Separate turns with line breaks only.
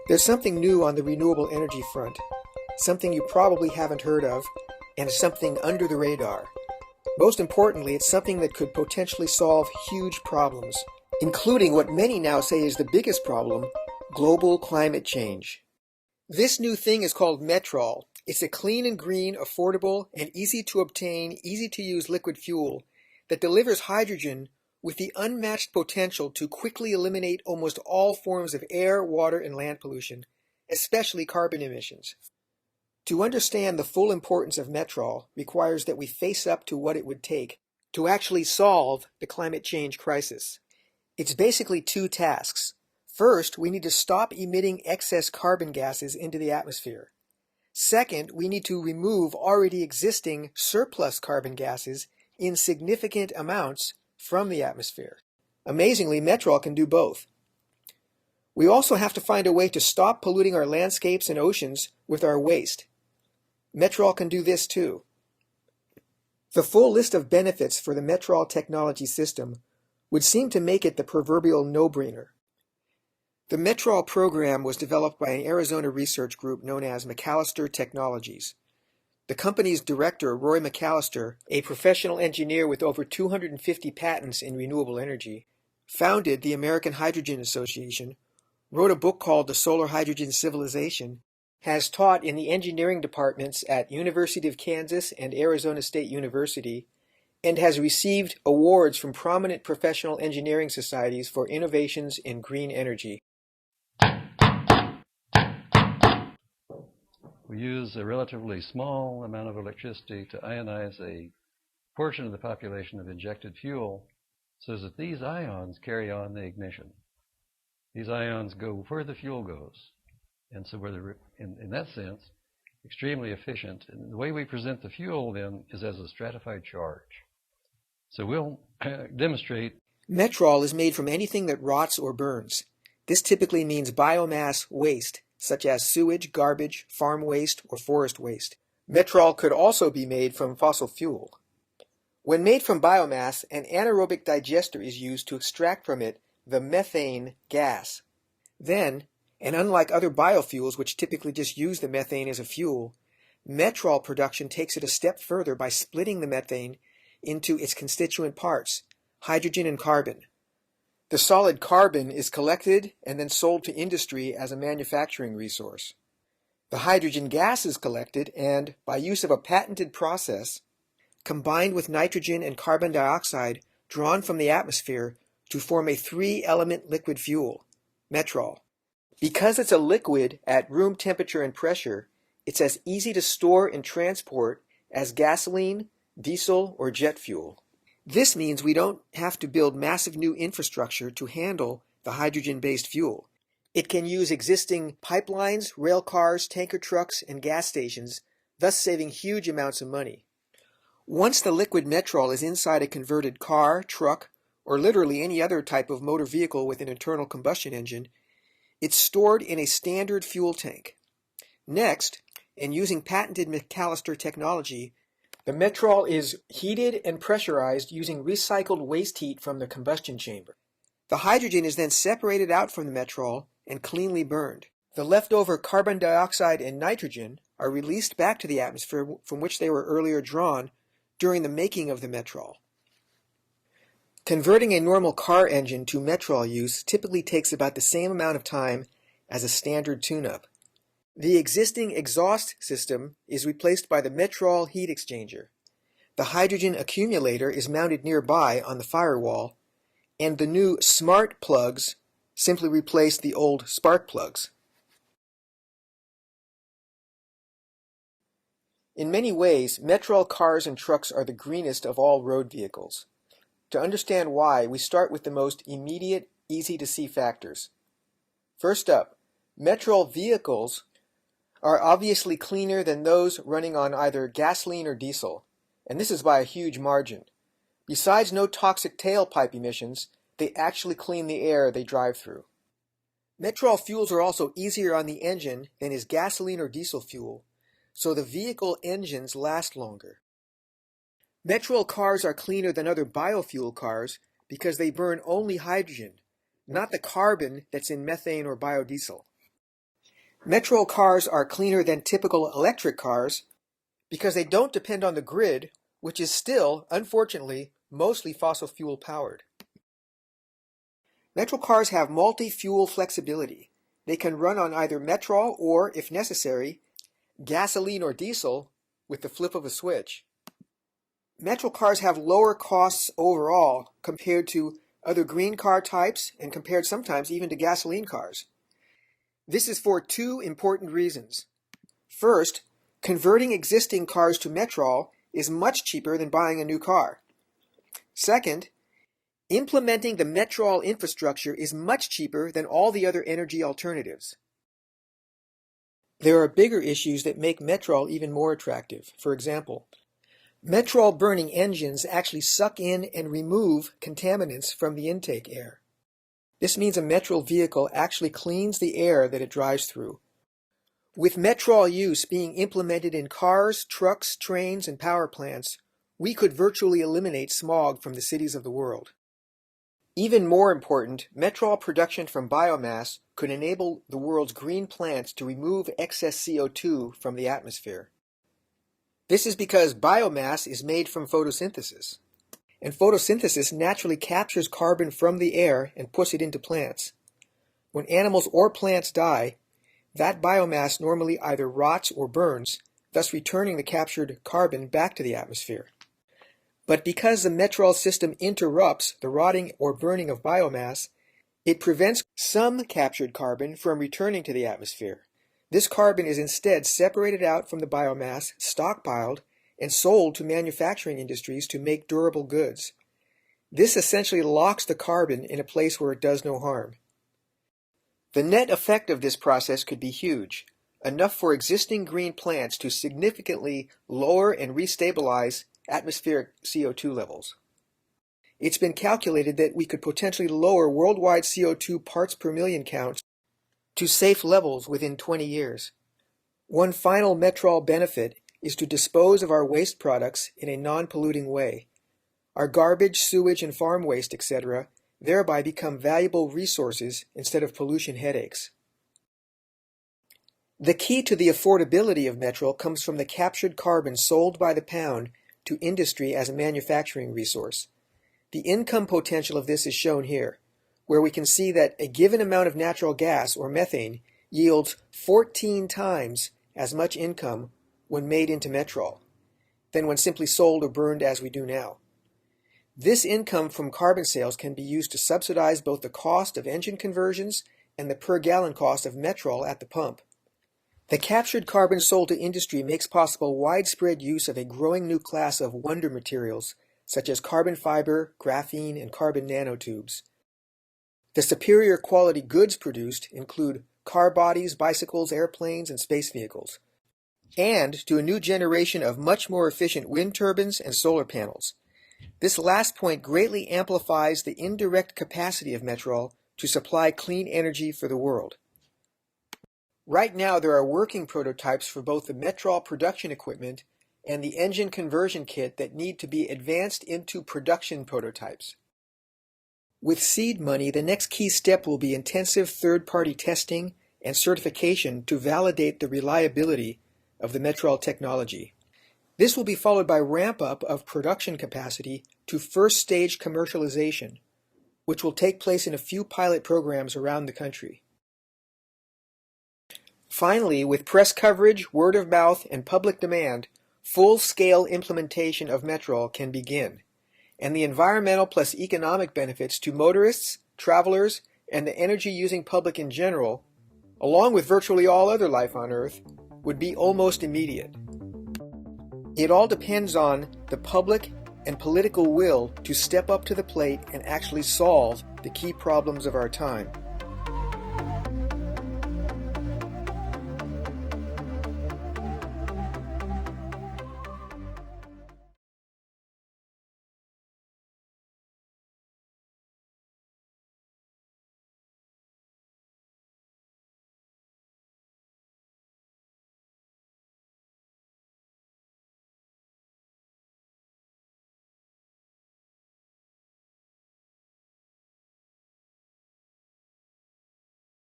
There's something new on the renewable energy front, something you probably haven't heard of, and something under the radar. Most importantly, it's something that could potentially solve huge problems, including what many now say is the biggest problem, global climate change. This new thing is called METROL. It's a clean and green, affordable, and easy to obtain, easy to use liquid fuel that delivers hydrogen with the unmatched potential to quickly eliminate almost all forms of air, water, and land pollution, especially carbon emissions. To understand the full importance of METROL requires that we face up to what it would take to actually solve the climate change crisis. It's basically two tasks. First, we need to stop emitting excess carbon gases into the atmosphere. Second, we need to remove already existing surplus carbon gases in significant amounts from the atmosphere. Amazingly, METROL can do both. We also have to find a way to stop polluting our landscapes and oceans with our waste. METROL can do this too. The full list of benefits for the METROL technology system would seem to make it the proverbial no-brainer. The METROL program was developed by an Arizona research group known as McAllister Technologies. The company's director, Roy McAllister, a professional engineer with over 250 patents in renewable energy, founded the American Hydrogen Association, wrote a book called The Solar Hydrogen Civilization, has taught in the engineering departments at University of Kansas and Arizona State University, and has received awards from prominent professional engineering societies for innovations in green energy.
We use a relatively small amount of electricity to ionize a portion of the population of injected fuel so that these ions carry on the ignition. These ions go where the fuel goes. And so we're, in that sense, extremely efficient. And the way we present the fuel, then, is as a stratified charge. So we'll demonstrate.
METROL is made from anything that rots or burns. This typically means biomass waste, such as sewage, garbage, farm waste, or forest waste. METROL could also be made from fossil fuel. When made from biomass, an anaerobic digester is used to extract from it the methane gas. Then, and unlike other biofuels which typically just use the methane as a fuel, METROL production takes it a step further by splitting the methane into its constituent parts, hydrogen and carbon. The solid carbon is collected and then sold to industry as a manufacturing resource. The hydrogen gas is collected and, by use of a patented process, combined with nitrogen and carbon dioxide drawn from the atmosphere to form a three-element liquid fuel, METROL. Because it's a liquid at room temperature and pressure, it's as easy to store and transport as gasoline, diesel, or jet fuel. This means we don't have to build massive new infrastructure to handle the hydrogen-based fuel. It can use existing pipelines, rail cars, tanker trucks, and gas stations, thus saving huge amounts of money. Once the liquid METROL is inside a converted car, truck, or literally any other type of motor vehicle with an internal combustion engine, it's stored in a standard fuel tank. Next, and using patented McAllister technology, the METROL is heated and pressurized using recycled waste heat from the combustion chamber. The hydrogen is then separated out from the METROL and cleanly burned. The leftover carbon dioxide and nitrogen are released back to the atmosphere from which they were earlier drawn during the making of the METROL. Converting a normal car engine to METROL use typically takes about the same amount of time as a standard tune-up. The existing exhaust system is replaced by the METROL heat exchanger. The hydrogen accumulator is mounted nearby on the firewall, and the new smart plugs simply replace the old spark plugs. In many ways, METROL cars and trucks are the greenest of all road vehicles. To understand why, we start with the most immediate, easy-to-see factors. First up, METROL vehicles are obviously cleaner than those running on either gasoline or diesel, and this is by a huge margin. Besides no toxic tailpipe emissions, they actually clean the air they drive through. METROL fuels are also easier on the engine than is gasoline or diesel fuel, so the vehicle engines last longer. METROL cars are cleaner than other biofuel cars because they burn only hydrogen, not the carbon that's in methane or biodiesel. METROL cars are cleaner than typical electric cars because they don't depend on the grid, which is still, unfortunately, mostly fossil fuel powered. METROL cars have multi-fuel flexibility. They can run on either METROL or, if necessary, gasoline or diesel with the flip of a switch. METROL cars have lower costs overall compared to other green car types and compared sometimes even to gasoline cars. This is for two important reasons. First, converting existing cars to METROL is much cheaper than buying a new car. Second, implementing the METROL infrastructure is much cheaper than all the other energy alternatives. There are bigger issues that make METROL even more attractive. For example, METROL burning engines actually suck in and remove contaminants from the intake air. This means a METROL vehicle actually cleans the air that it drives through. With METROL use being implemented in cars, trucks, trains, and power plants, we could virtually eliminate smog from the cities of the world. Even more important, METROL production from biomass could enable the world's green plants to remove excess CO2 from the atmosphere. This is because biomass is made from photosynthesis, and photosynthesis naturally captures carbon from the air and puts it into plants. When animals or plants die, that biomass normally either rots or burns, thus returning the captured carbon back to the atmosphere. But because the METROL system interrupts the rotting or burning of biomass, it prevents some captured carbon from returning to the atmosphere. This carbon is instead separated out from the biomass, stockpiled, and sold to manufacturing industries to make durable goods. This essentially locks the carbon in a place where it does no harm. The net effect of this process could be huge, enough for existing green plants to significantly lower and restabilize atmospheric CO2 levels. It's been calculated that we could potentially lower worldwide CO2 parts per million counts to safe levels within 20 years. One final METROL benefit is to dispose of our waste products in a non-polluting way. Our garbage, sewage, and farm waste, etc., thereby become valuable resources instead of pollution headaches. The key to the affordability of METROL comes from the captured carbon sold by the pound to industry as a manufacturing resource. The income potential of this is shown here, where we can see that a given amount of natural gas or methane yields 14 times as much income when made into METROL than when simply sold or burned as we do now. This income from carbon sales can be used to subsidize both the cost of engine conversions and the per gallon cost of METROL at the pump. The captured carbon sold to industry makes possible widespread use of a growing new class of wonder materials, such as carbon fiber, graphene, and carbon nanotubes. The superior quality goods produced include car bodies, bicycles, airplanes, and space vehicles, and to a new generation of much more efficient wind turbines and solar panels. This last point greatly amplifies the indirect capacity of METROL to supply clean energy for the world. Right now, there are working prototypes for both the METROL production equipment and the engine conversion kit that need to be advanced into production prototypes. With seed money, the next key step will be intensive third-party testing and certification to validate the reliability of the METROL technology. This will be followed by ramp-up of production capacity to first-stage commercialization, which will take place in a few pilot programs around the country. Finally, with press coverage, word of mouth, and public demand, full-scale implementation of METROL can begin, and the environmental plus economic benefits to motorists, travelers, and the energy-using public in general, along with virtually all other life on Earth, would be almost immediate. It all depends on the public and political will to step up to the plate and actually solve the key problems of our time.